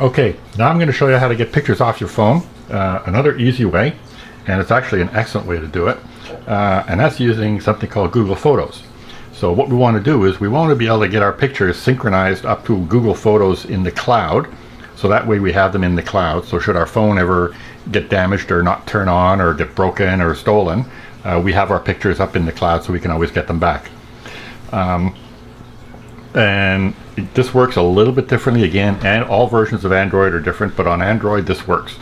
Okay, now I'm going to show you how to get pictures off your phone. Another easy way, and it's actually an excellent way to do it, and that's using something called Google Photos. So what we want to do is we want to be able to get our pictures synchronized up to Google Photos in the cloud, so that way we have them in the cloud. So should our phone ever get damaged or not turn on or get broken or stolen, we have our pictures up in the cloud so we can always get them back. And this works a little bit differently again, and all versions of Android are different, but on Android this works,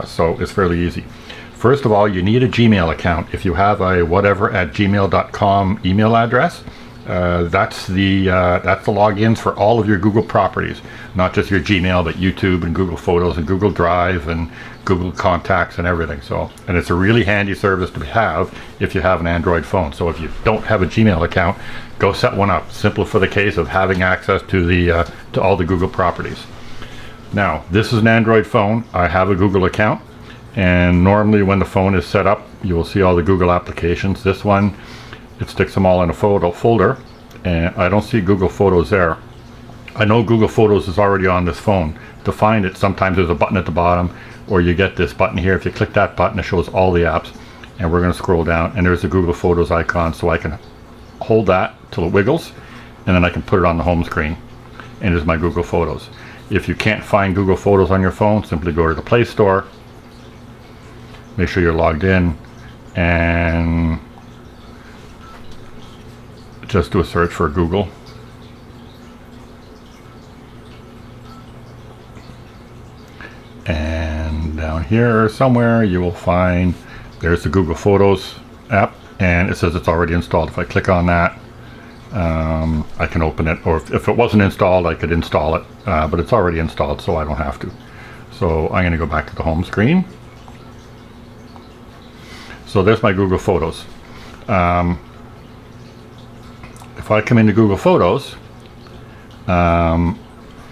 so it's fairly easy. First of all, you need a Gmail account. If you have a whatever@gmail.com email address, that's the logins for all of your Google properties, not just your Gmail, but YouTube and Google Photos and Google Drive and Google Contacts and everything. So, and it's a really handy service to have if you have an Android phone. So if you don't have a Gmail account, go set one up, simply for the case of having access to all the Google properties. Now, this is an Android phone. I have a Google account, and normally when the phone is set up, you will see all the Google applications. This one, it sticks them all in a photo folder, and I don't see Google Photos there. I know Google Photos is already on this phone. To find it, sometimes there's a button at the bottom, or you get this button here. If you click that button, it shows all the apps, and we're going to scroll down, and there's a Google Photos icon, so I can hold that till it wiggles, and then I can put it on the home screen, and there's my Google Photos. If you can't find Google Photos on your phone, simply go to the Play Store, make sure you're logged in, and just do a search for Google. And down here somewhere you will find there's the Google Photos app, and it says it's already installed. If I click on that, I can open it, or if it wasn't installed, I could install it, but it's already installed, so I don't have to. So I'm going to go back to the home screen. So there's my Google Photos. If I come into Google Photos, I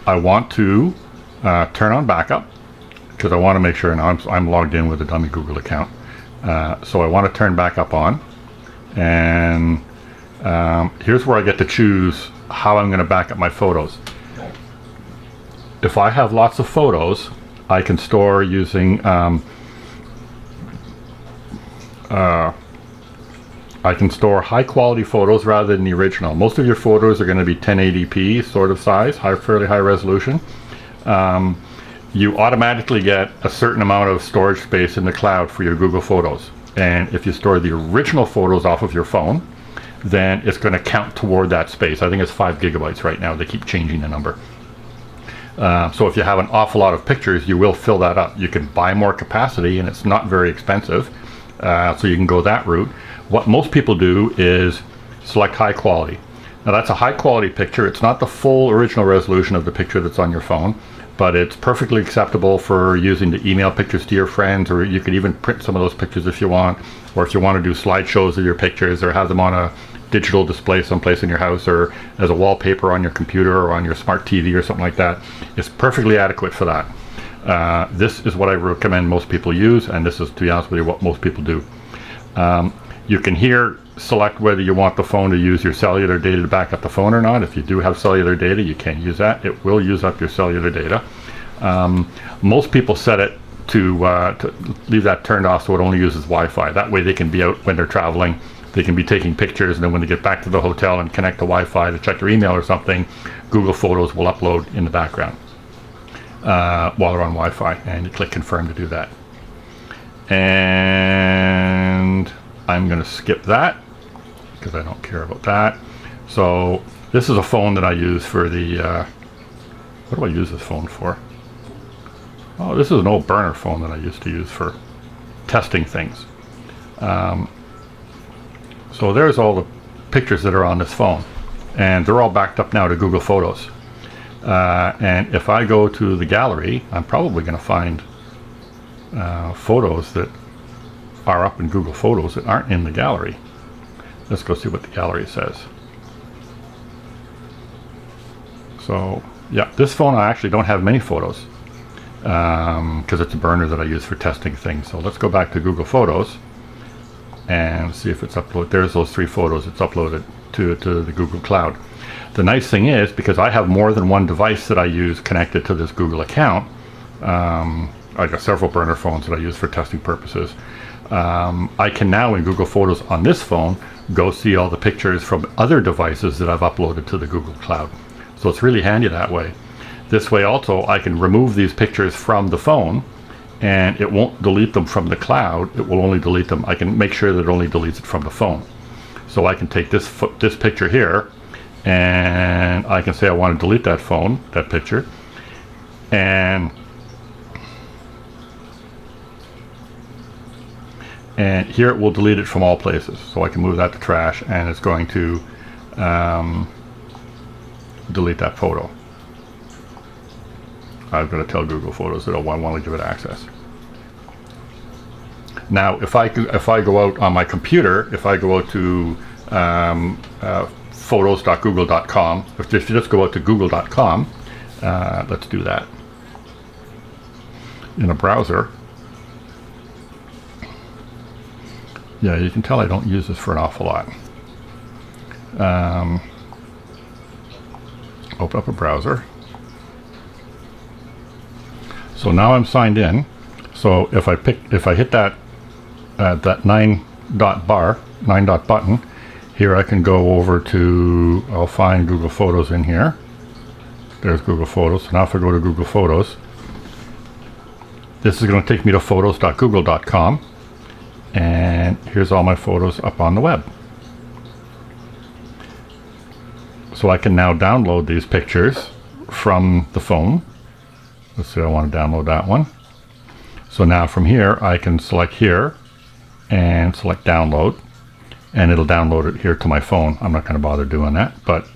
want to turn on backup, because I want to make sure now I'm logged in with a dummy Google account. So I want to turn backup on, and here's where I get to choose how I'm going to back up my photos. If I have lots of photos, I can store using I can store high quality photos rather than the original. Most of your photos are going to be 1080p sort of size, fairly high resolution. You automatically get a certain amount of storage space in the cloud for your Google Photos. And if you store the original photos off of your phone, then it's going to count toward that space. I think it's 5 gigabytes right now. They keep changing the number. So if you have an awful lot of pictures, you will fill that up. You can buy more capacity, and it's not very expensive. So you can go that route. What most people do is select high quality. Now that's a high quality picture. It's not the full original resolution of the picture that's on your phone, but it's perfectly acceptable for using to email pictures to your friends, or you could even print some of those pictures if you want, or if you want to do slideshows of your pictures, or have them on a digital display someplace in your house, or as a wallpaper on your computer or on your smart TV or something like that. It's perfectly adequate for that. This is what I recommend most people use, and this is, to be honest with you, what most people do. You can here select whether you want the phone to use your cellular data to back up the phone or not. If you do have cellular data, you can use that. It will use up your cellular data. Most people set it to leave that turned off so it only uses Wi-Fi. That way they can be out when they're traveling. They can be taking pictures, and then when they get back to the hotel and connect to Wi-Fi to check their email or something, Google Photos will upload in the background while they're on Wi-Fi, and you click confirm to do that. And I'm going to skip that because I don't care about that. So this is a phone that I use for the what do I use this phone for? Oh, this is an old burner phone that I used to use for testing things. So there's all the pictures that are on this phone, and they're all backed up now to Google Photos. And if I go to the gallery, I'm probably going to find photos that are up in Google Photos that aren't in the gallery. Let's go see what the gallery says. So yeah, this phone I actually don't have many photos because it's a burner that I use for testing things. So let's go back to Google Photos and see if it's uploaded. There's those 3 photos it's uploaded to the Google Cloud. The nice thing is, because I have more than one device that I use connected to this Google account, I got several burner phones that I use for testing purposes. I can now, in Google Photos on this phone, go see all the pictures from other devices that I've uploaded to the Google Cloud. So it's really handy that way. This way also, I can remove these pictures from the phone, and it won't delete them from the cloud. It will only delete them. I can make sure that it only deletes it from the phone. So I can take this picture here, and I can say I want to delete that picture, and here it will delete it from all places. So I can move that to trash, and it's going to delete that photo. I'm going to tell Google Photos that I want to give it access. Now, if I go out on my computer, if I go out to photos.google.com, if you just go out to google.com, let's do that in a browser. Yeah, you can tell I don't use this for an awful lot. Open up a browser. So now I'm signed in. So if I hit that that 9-dot button, here I can go over to, I'll find Google Photos in here. There's Google Photos. So now if I go to Google Photos, this is going to take me to photos.google.com, and here's all my photos up on the web. So I can now download these pictures from the phone. Let's say I want to download that one. So now from here, I can select here and select download, and it'll download it here to my phone. I'm not going to bother doing that, but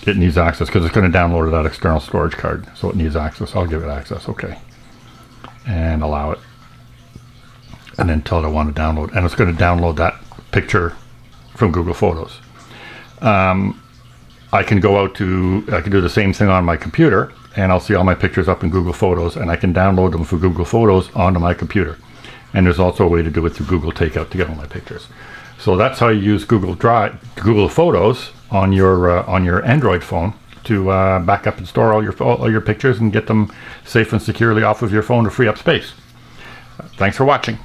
it needs access because it's going to download to that external storage card. So it needs access. I'll give it access. Okay. And allow it. And then tell it I want to download. And it's going to download that picture from Google Photos. I can go out to, I can do the same thing on my computer, and I'll see all my pictures up in Google Photos, and I can download them for Google Photos onto my computer. And there's also a way to do it through Google Takeout to get all my pictures. So that's how you use Google Photos on your Android phone to back up and store all your pictures and get them safe and securely off of your phone to free up space. Thanks for watching.